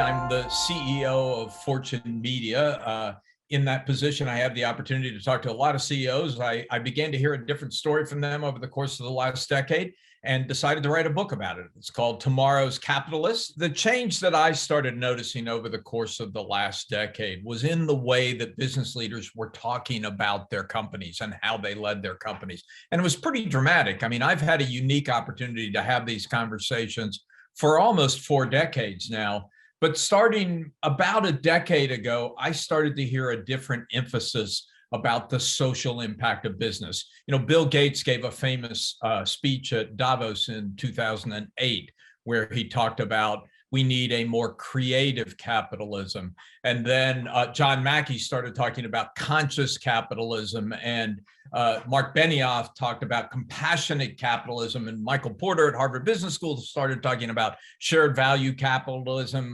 I'm the CEO of Fortune Media. In that position, I have the opportunity to talk to a lot of CEOs. I began to hear a different story from them over the course of the last decade and decided to write a book about it. It's called Tomorrow's Capitalist. The change that I started noticing over the course of the last decade was in the way that business leaders were talking about their companies and how they led their companies. And it was pretty dramatic. I mean, I've had a unique opportunity to have these conversations for almost 4 decades now. But starting about a decade ago, I started to hear a different emphasis about the social impact of business. You know, Bill Gates gave a famous speech at Davos in 2008, where he talked about we need a more creative capitalism. And then John Mackey started talking about conscious capitalism, and Mark Benioff talked about compassionate capitalism, and Michael Porter at Harvard Business School started talking about shared value capitalism,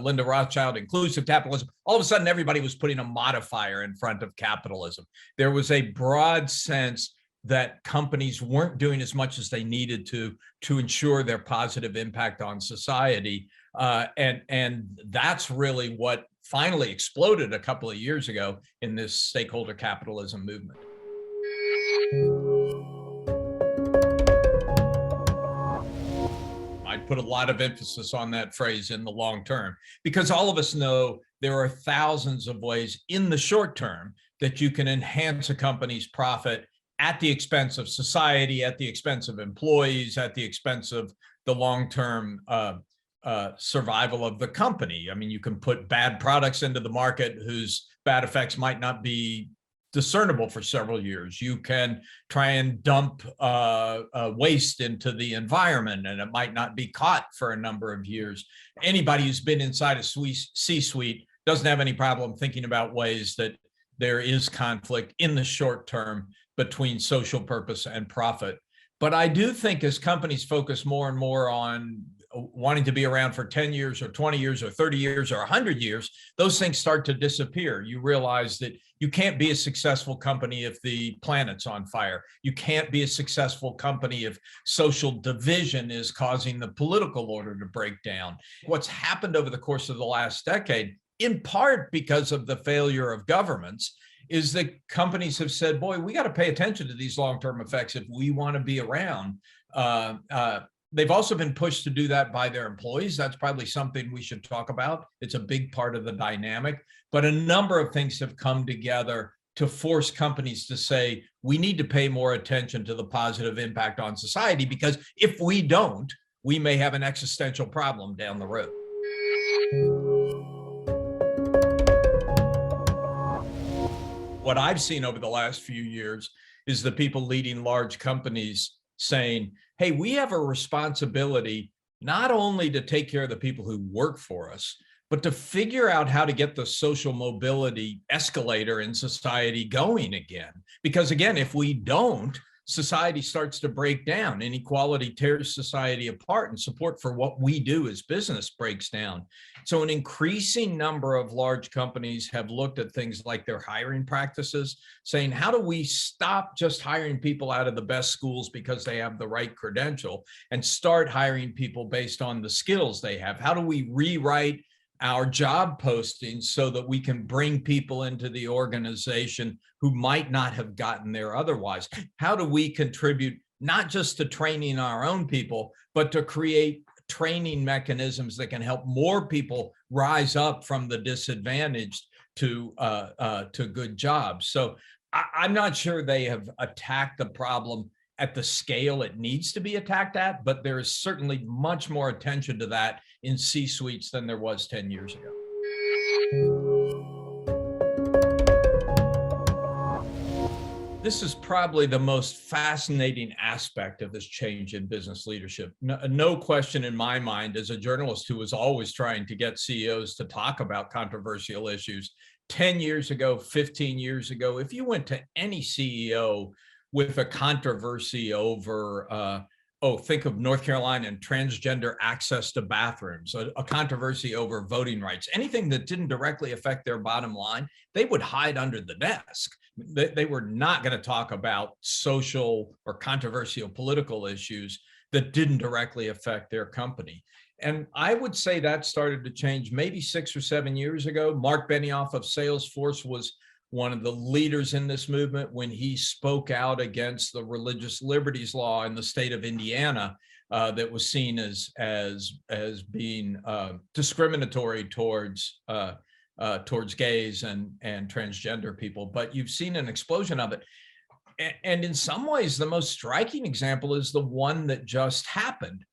Linda Rothschild, inclusive capitalism. All of a sudden, everybody was putting a modifier in front of capitalism. There was a broad sense that companies weren't doing as much as they needed to ensure their positive impact on society. And that's really what finally exploded a couple of years ago in this stakeholder capitalism movement. I'd put a lot of emphasis on that phrase in the long term, because all of us know there are thousands of ways in the short term that you can enhance a company's profit at the expense of society, at the expense of employees, at the expense of the long-term survival of the company. I mean, you can put bad products into the market whose bad effects might not be discernible for several years. You can try and dump waste into the environment, and it might not be caught for a number of years. Anybody who's been inside a C-suite doesn't have any problem thinking about ways that there is conflict in the short term between social purpose and profit. But I do think as companies focus more and more on wanting to be around for 10 years or 20 years or 30 years or 100 years, those things start to disappear. You realize that you can't be a successful company if the planet's on fire. You can't be a successful company if social division is causing the political order to break down. What's happened over the course of the last decade, in part because of the failure of governments, is that companies have said, boy, we got to pay attention to these long-term effects if we want to be around. They've also been pushed to do that by their employees. That's probably something we should talk about. It's a big part of the dynamic. But a number of things have come together to force companies to say, we need to pay more attention to the positive impact on society, because if we don't, we may have an existential problem down the road. What I've seen over the last few years is the people leading large companies saying, hey, we have a responsibility not only to take care of the people who work for us, but to figure out how to get the social mobility escalator in society going again. Because again, if we don't, society starts to break down. Inequality tears society apart, and support for what we do as business breaks down. So an increasing number of large companies have looked at things like their hiring practices, saying, how do we stop just hiring people out of the best schools because they have the right credential and start hiring people based on the skills they have? How do we rewrite our job postings so that we can bring people into the organization who might not have gotten there otherwise? How do we contribute not just to training our own people, but to create training mechanisms that can help more people rise up from the disadvantaged to good jobs? So I'm not sure they have attacked the problem at the scale it needs to be attacked at, but there is certainly much more attention to that in C-suites than there was 10 years ago. This is probably the most fascinating aspect of this change in business leadership. No question in my mind, as a journalist who was always trying to get CEOs to talk about controversial issues, 10 years ago, 15 years ago, if you went to any CEO with a controversy over, think of North Carolina and transgender access to bathrooms, a controversy over voting rights, anything that didn't directly affect their bottom line, they would hide under the desk. They were not going to talk about social or controversial political issues that didn't directly affect their company. And I would say that started to change maybe 6 or 7 years ago. Mark Benioff of Salesforce was one of the leaders in this movement when he spoke out against the religious liberties law in the state of Indiana that was seen as being discriminatory towards gays and transgender people. But you've seen an explosion of it. And in some ways, the most striking example is the one that just happened.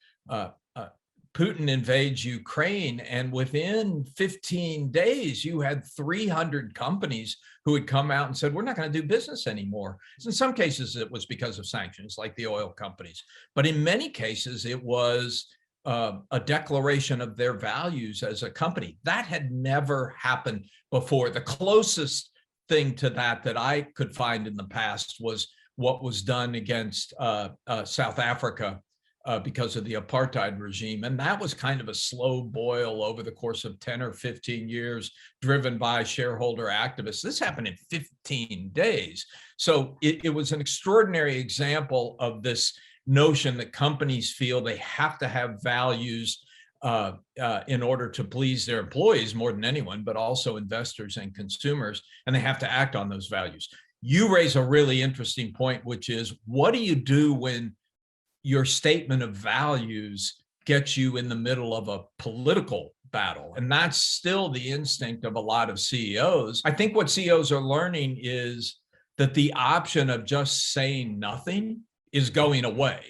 Putin invades Ukraine, and within 15 days, you had 300 companies who had come out and said, we're not going to do business anymore. In some cases, it was because of sanctions, like the oil companies. But in many cases, it was a declaration of their values as a company. That had never happened before. The closest thing to that I could find in the past was what was done against South Africa because of the apartheid regime. And that was kind of a slow boil over the course of 10 or 15 years, driven by shareholder activists. This happened in 15 days. So it was an extraordinary example of this notion that companies feel they have to have values in order to please their employees more than anyone, but also investors and consumers, and they have to act on those values. You raise a really interesting point, which is, what do you do when your statement of values gets you in the middle of a political battle? And that's still the instinct of a lot of CEOs. I think what CEOs are learning is that the option of just saying nothing is going away.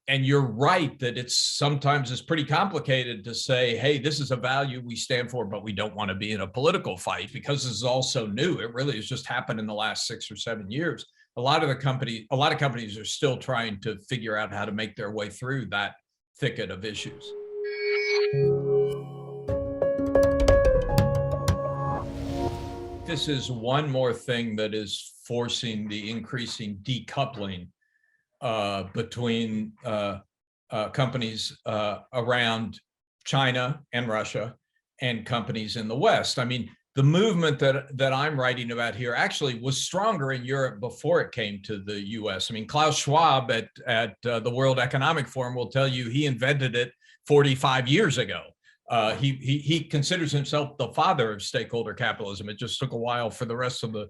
And you're right that sometimes it's pretty complicated to say, hey, this is a value we stand for, but we don't want to be in a political fight, because this is all so new. It really has just happened in the last 6 or 7 years. A lot of companies are still trying to figure out how to make their way through that thicket of issues. This is one more thing that is forcing the increasing decoupling between companies around China and Russia and companies in the West. I mean, the movement that I'm writing about here actually was stronger in Europe before it came to the US. I mean, Klaus Schwab at the World Economic Forum will tell you he invented it 45 years ago. He considers himself the father of stakeholder capitalism. It just took a while for the rest of the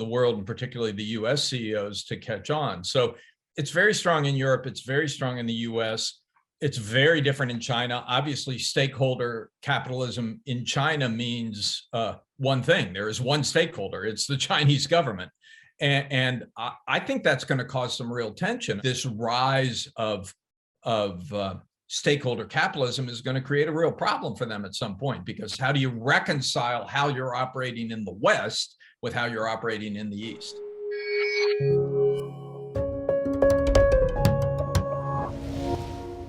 world, and particularly the US CEOs, to catch on. So it's very strong in Europe. It's very strong in the US. It's very different in China. Obviously, stakeholder capitalism in China means one thing. There is one stakeholder. It's the Chinese government. And I think that's going to cause some real tension. This rise of stakeholder capitalism is going to create a real problem for them at some point, because how do you reconcile how you're operating in the West with how you're operating in the East?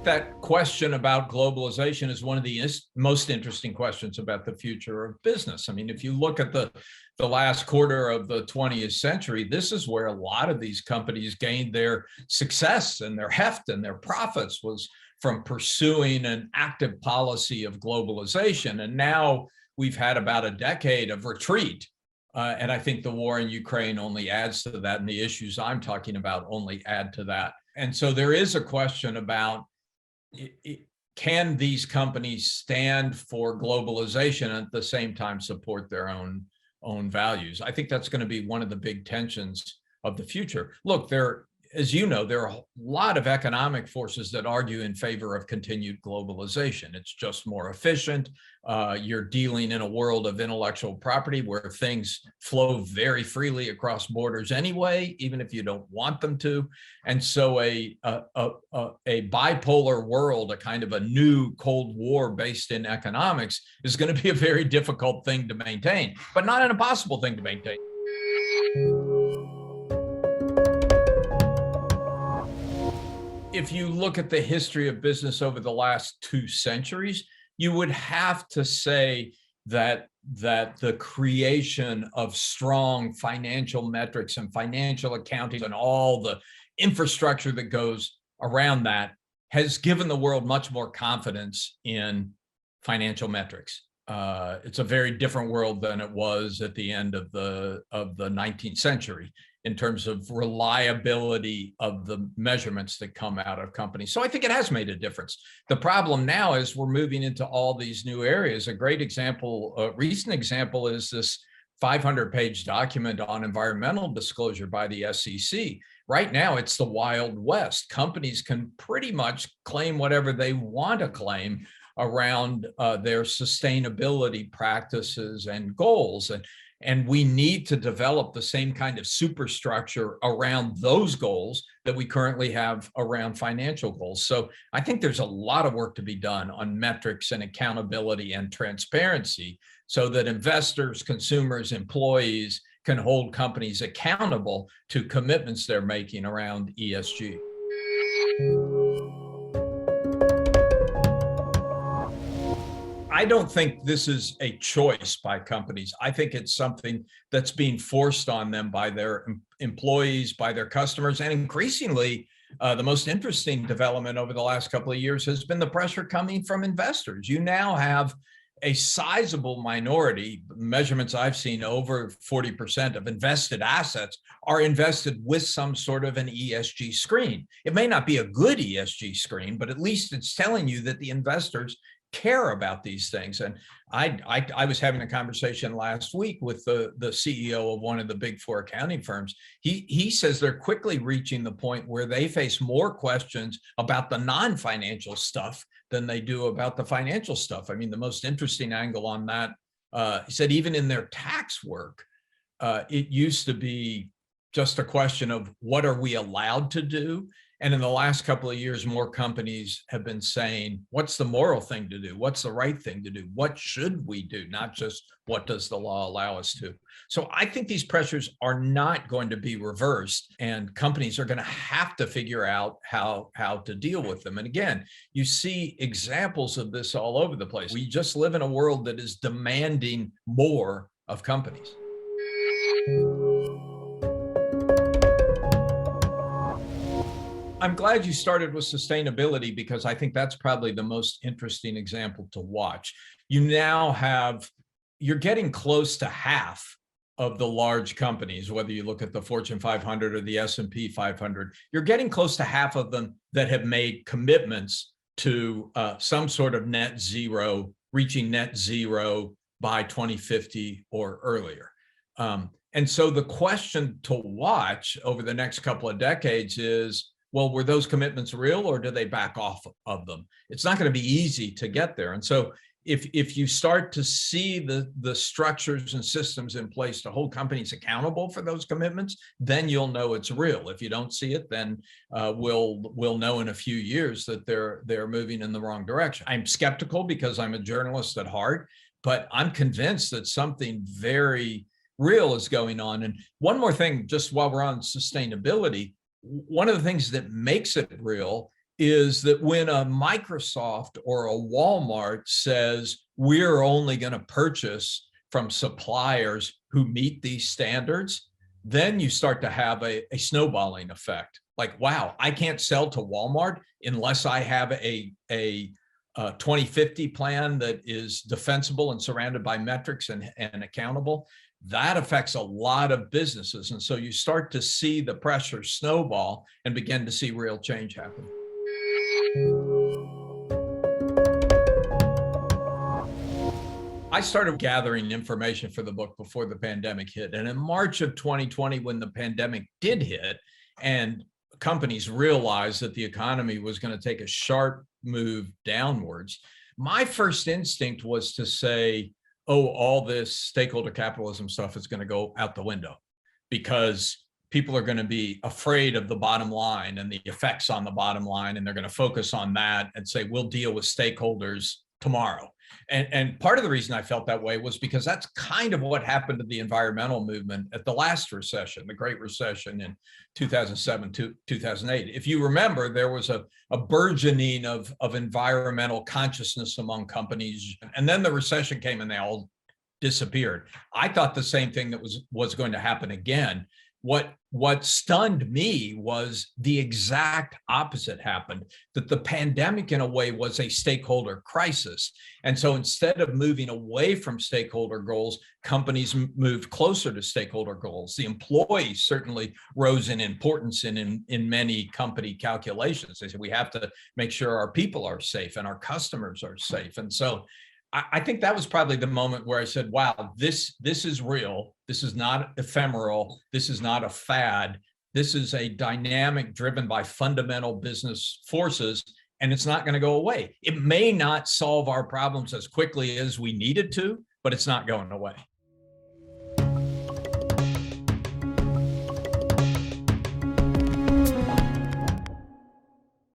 That question about globalization is one of the most interesting questions about the future of business. I mean, if you look at the last quarter of the 20th century, this is where a lot of these companies gained their success and their heft and their profits, was from pursuing an active policy of globalization. And now we've had about a decade of retreat. And I think the war in Ukraine only adds to that, and the issues I'm talking about only add to that. And so there is a question about, can these companies stand for globalization and at the same time support their own values? I think that's going to be one of the big tensions of the future. Look, as you know, there are a lot of economic forces that argue in favor of continued globalization. It's just more efficient. You're dealing in a world of intellectual property where things flow very freely across borders anyway, even if you don't want them to. And so a bipolar world, a kind of a new Cold War based in economics, is going to be a very difficult thing to maintain, but not an impossible thing to maintain. If you look at the history of business over the last 2 centuries, you would have to say that the creation of strong financial metrics and financial accounting and all the infrastructure that goes around that has given the world much more confidence in financial metrics. It's a very different world than it was at the end of the 19th century. in terms of reliability of the measurements that come out of companies. So I think it has made a difference. The problem now is we're moving into all these new areas. A great example, a recent example, is this 500-page document on environmental disclosure by the SEC. Right now, it's the Wild West. Companies can pretty much claim whatever they want to claim around their sustainability practices and goals. And we need to develop the same kind of superstructure around those goals that we currently have around financial goals. So I think there's a lot of work to be done on metrics and accountability and transparency so that investors, consumers, employees can hold companies accountable to commitments they're making around ESG. I don't think this is a choice by companies. I think it's something that's being forced on them by their employees, by their customers, and increasingly, the most interesting development over the last couple of years has been the pressure coming from investors. You now have a sizable minority, measurements I've seen, over 40% of invested assets are invested with some sort of an ESG screen. It may not be a good ESG screen, but at least it's telling you that the investors care about these things. And I was having a conversation last week with the CEO of one of the big four accounting firms. He says they're quickly reaching the point where they face more questions about the non-financial stuff than they do about the financial stuff. I mean, the most interesting angle on that, he said even in their tax work, it used to be just a question of what are we allowed to do? And in the last couple of years, more companies have been saying, what's the moral thing to do? What's the right thing to do? What should we do? Not just what does the law allow us to? So I think these pressures are not going to be reversed, and companies are going to have to figure out how to deal with them. And again, you see examples of this all over the place. We just live in a world that is demanding more of companies. I'm glad you started with sustainability because I think that's probably the most interesting example to watch. You now have, you're getting close to half of the large companies, whether you look at the Fortune 500 or the S&P 500, you're getting close to half of them that have made commitments to some sort of net zero, reaching net zero by 2050 or earlier. And so the question to watch over the next couple of decades is, well, were those commitments real or do they back off of them? It's not going to be easy to get there. And so if you start to see the structures and systems in place to hold companies accountable for those commitments, then you'll know it's real. If you don't see it, then we'll know in a few years that they're moving in the wrong direction. I'm skeptical because I'm a journalist at heart, but I'm convinced that something very real is going on. And one more thing, just while we're on sustainability, one of the things that makes it real is that when a Microsoft or a Walmart says, we're only going to purchase from suppliers who meet these standards, then you start to have a snowballing effect. Like, wow, I can't sell to Walmart unless I have a 2050 plan that is defensible and surrounded by metrics and accountable. That affects a lot of businesses. And so you start to see the pressure snowball and begin to see real change happen. I started gathering information for the book before the pandemic hit. And in March of 2020, when the pandemic did hit and companies realized that the economy was going to take a sharp move downwards, my first instinct was to say, oh, all this stakeholder capitalism stuff is going to go out the window because people are going to be afraid of the bottom line and the effects on the bottom line. And they're going to focus on that and say, we'll deal with stakeholders tomorrow. And part of the reason I felt that way was because that's kind of what happened to the environmental movement at the last recession, the Great Recession in 2007 to 2008. If you remember, there was a burgeoning of environmental consciousness among companies, and then the recession came and they all disappeared. I thought the same thing that was going to happen again. What stunned me was the exact opposite happened, that the pandemic in a way was a stakeholder crisis. And so instead of moving away from stakeholder goals, companies moved closer to stakeholder goals. The employees certainly rose in importance in many company calculations. They said, we have to make sure our people are safe and our customers are safe. And so I think that was probably the moment where I said, wow, this is real. This is not ephemeral. This is not a fad. This is a dynamic driven by fundamental business forces, and it's not going to go away. It may not solve our problems as quickly as we needed to, but it's not going away.